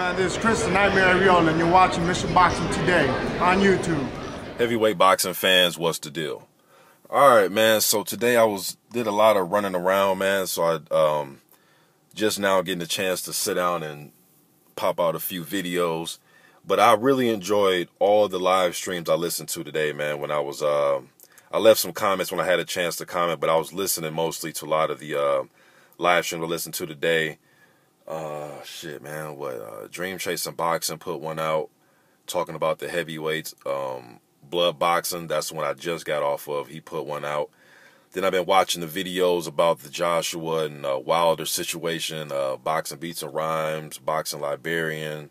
man? This is Chris the Nightmare Ariola, and you're watching Mr. Boxing Today on YouTube. Heavyweight boxing fans, what's the deal? All right, man. So today I did a lot of running around, man. So I just now getting a chance to sit down and pop out a few videos. But I really enjoyed all the live streams I listened to today, man. When I was I left some comments when I had a chance to comment, but I was listening mostly to a lot of the live streams I listened to today. Shit, man. Dream Chasing Boxing put one out talking about the heavyweights. Blood Boxing, that's the one I just got off of. He put one out. Then I've been watching the videos about the Joshua and Wilder situation, Boxing Beats and Rhymes, Boxing Librarian,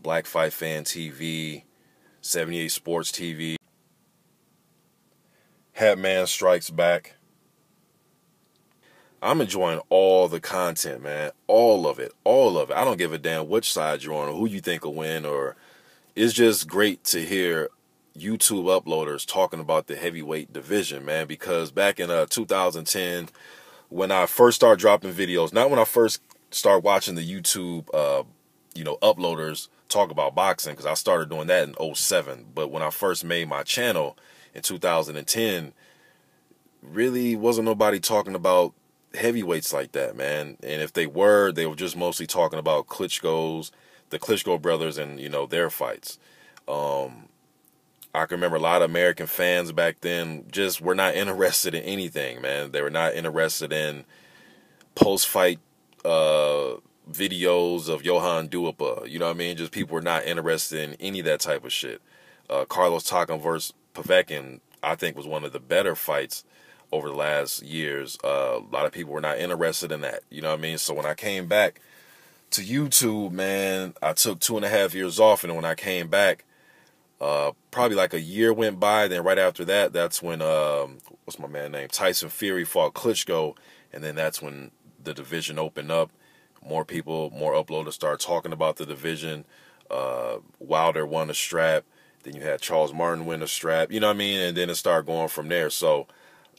Black Fight Fan TV, 78 Sports TV, Hatman Strikes Back. I'm enjoying all the content, man. All of it. All of it. I don't give a damn which side you're on or who you think will win. It's just great to hear YouTube uploaders talking about the heavyweight division, man. Because back in 2010, when I first started dropping videos, not when I first started watching the YouTube, uploaders talk about boxing, because I started doing that in 2007. But when I first made my channel in 2010, really wasn't nobody talking about heavyweights like that, man. And if they were just mostly talking about the Klitschko brothers and, their fights. I can remember a lot of American fans back then just were not interested in anything, man. They were not interested in post-fight videos of Johann Duhaupas. You know what I mean? Just people were not interested in any of that type of shit. Carlos Takam versus Povetkin, I think, was one of the better fights over the last years. A lot of people were not interested in that. You know what I mean? So when I came back to YouTube, man, I took 2.5 years off, and when I came back, probably like a year went by. Then right after that, that's when what's my man name? Tyson Fury fought Klitschko, and then that's when the division opened up. More people, more uploaders started talking about the division. Wilder won a strap. Then you had Charles Martin win a strap. You know what I mean? And then it started going from there. So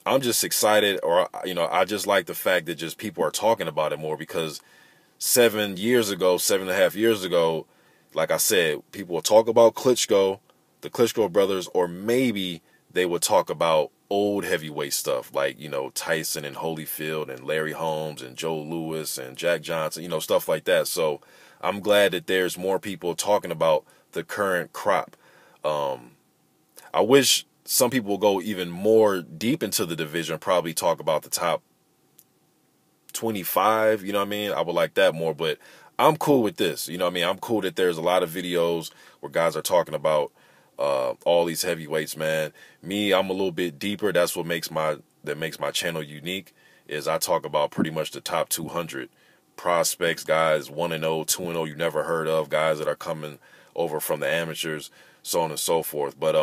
I'm just excited, I just like the fact that just people are talking about it more, because 7.5 years ago, like I said, people will talk about Klitschko, the Klitschko brothers, or maybe they would talk about old heavyweight stuff like, Tyson and Holyfield and Larry Holmes and Joe Louis and Jack Johnson, stuff like that. So I'm glad that there's more people talking about the current crop. I wish some people will go even more deep into the division, probably talk about the top 25, you know what I mean? I would like that more, but I'm cool with this, you know what I mean? I'm cool that there's a lot of videos where guys are talking about all these heavyweights, man. Me, I'm a little bit deeper. That's what makes my channel unique, is I talk about pretty much the top 200 prospects, guys 1-0, 2-0 you never heard of, guys that are coming over from the amateurs, so on and so forth. But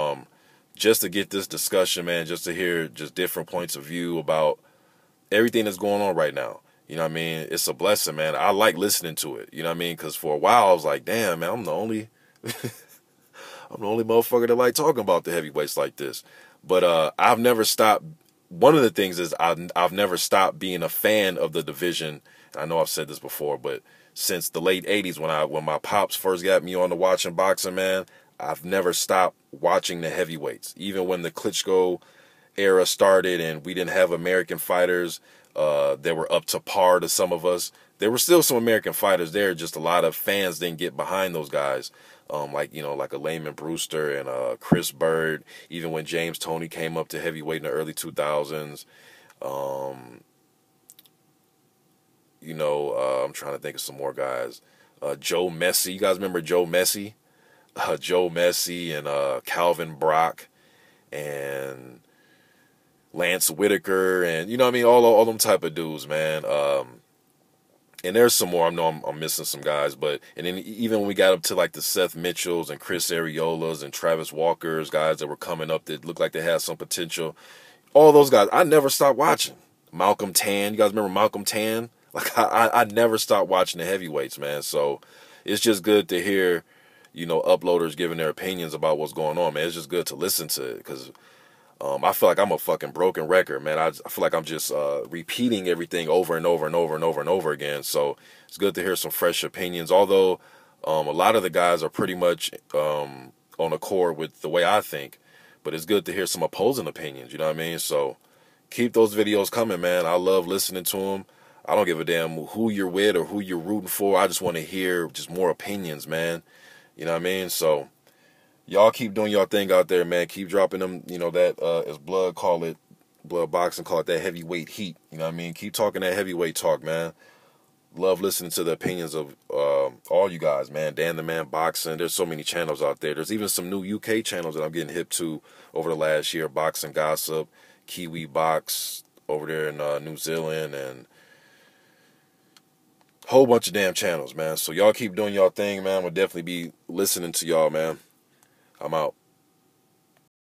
just to get this discussion, man, just to hear just different points of view about everything that's going on right now. You know what I mean? It's a blessing, man. I like listening to it. You know what I mean? Because for a while I was like, damn, man, I'm the only motherfucker that like talking about the heavyweights like this. But I've never stopped. One of the things is I've never stopped being a fan of the division. I know I've said this before, but since the late 80s when my pops first got me on to watching boxing, man, I've never stopped watching the heavyweights. Even when the Klitschko era started and we didn't have American fighters that were up to par to some of us, there were still some American fighters there. Just a lot of fans didn't get behind those guys, like a Layman Brewster and Chris Bird. Even when James Toney came up to heavyweight in the early 2000s, I'm trying to think of some more guys. Joe Messi, you guys remember Joe Messi? Joe Messi and Calvin Brock and Lance Whitaker, and you know what I mean, all them type of dudes, man. And there's some more. I know I'm missing some guys, and then even when we got up to like the Seth Mitchells and Chris Ariolas and Travis Walkers, guys that were coming up that looked like they had some potential, all those guys, I never stopped watching. Malcolm Tan, you guys remember Malcolm Tan? Like I never stopped watching the heavyweights, man. So it's just good to hear, uploaders giving their opinions about what's going on, man. It's just good to listen to it, because I feel like I'm a fucking broken record, man. I feel like I'm just repeating everything over and over and over and over and over again. So it's good to hear some fresh opinions. Although A lot of the guys are pretty much on accord with the way I think, but it's good to hear some opposing opinions. You know what I mean? So keep those videos coming, man. I love listening to them. I don't give a damn who you're with or who you're rooting for. I just want to hear just more opinions, man. You know what I mean? So y'all keep doing y'all thing out there, man. Keep dropping them, you know, that, as Blood boxing call it, that heavyweight heat. You know what I mean? Keep talking that heavyweight talk, man. Love listening to the opinions of all you guys, man. Dan the Man Boxing. There's so many channels out there. There's even some new UK channels that I'm getting hip to over the last year. Boxing Gossip, Kiwi Box over there in New Zealand, and whole bunch of damn channels, man. So y'all keep doing y'all thing, man. I'm gonna definitely be listening to y'all, man. I'm out.